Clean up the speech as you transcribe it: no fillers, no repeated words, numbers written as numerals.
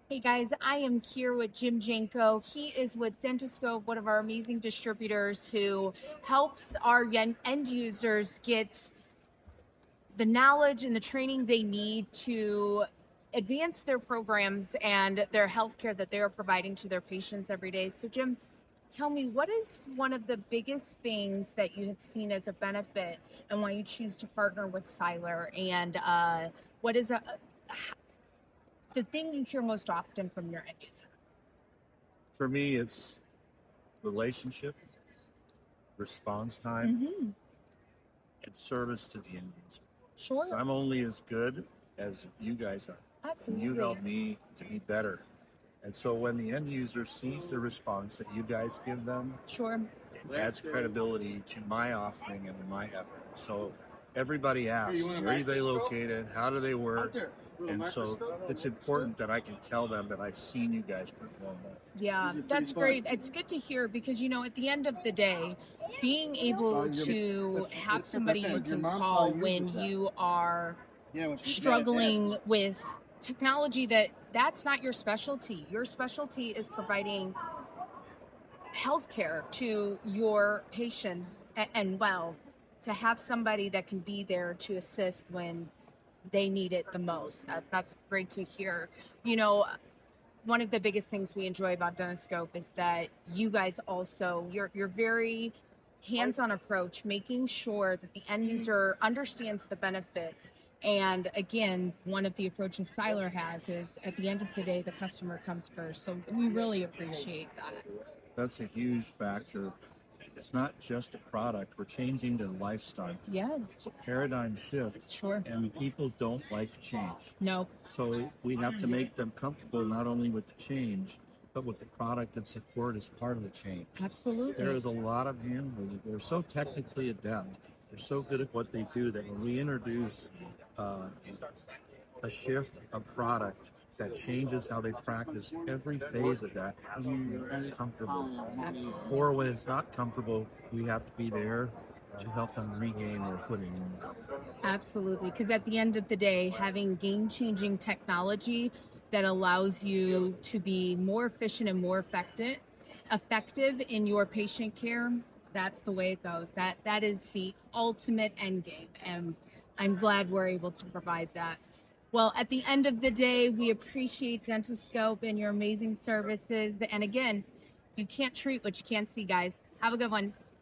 Hey guys, I am here with Jim Janko. He is with Dentistry, one of our amazing distributors who helps our end users get the knowledge and the training they need to advance their programs and their healthcare that they are providing to their patients every day. So Jim, tell me, what is one of the biggest things that you have seen as a benefit and why you choose to partner with Seiler? And what is the thing you hear most often from your end user? For me, it's relationship, response time, Mm-hmm. and service to the end user. Sure. So I'm only as good as you guys are. And you Absolutely. help me to be better. And so when the end user sees the response that you guys give them, Sure. it adds credibility to my offering and to my effort. So everybody asks, where are they located? How do they work? And so it's important that I can tell them that I've seen you guys perform well. Yeah, that's great. It's good to hear because, at the end of the day, being able to have somebody you can call when you are struggling with technology that's not your specialty. Your specialty is providing healthcare to your patients and well, to have somebody that can be there to assist when they need it the most. That's great to hear. You know, one of the biggest things we enjoy about Dentoscope is that you guys also you're very hands-on approach, making sure that the end user understands the benefit. And again, one of the approaches Seiler has is at the end of the day, the customer comes first. So we really appreciate that. That's a huge factor. It's not just a product. We're changing their lifestyle. Yes. It's a paradigm shift. Sure. And people don't like change. No. So we have to make them comfortable not only with the change, but with the product and support as part of the change. Absolutely. There is a lot of handling. They're so technically adept. They're so good at what they do that when we introduce a shift, a product that changes how they practice every phase of that, it's comfortable. Absolutely. Or when it's not comfortable, we have to be there to help them regain their footing. Absolutely, because at the end of the day, having game-changing technology that allows you to be more efficient and more effective in your patient care, that's the way it goes. That is the ultimate end game, and I'm glad we're able to provide that. Well, at the end of the day, we appreciate Dentoscope and your amazing services. And again, you can't treat what you can't see, guys. Have a good one.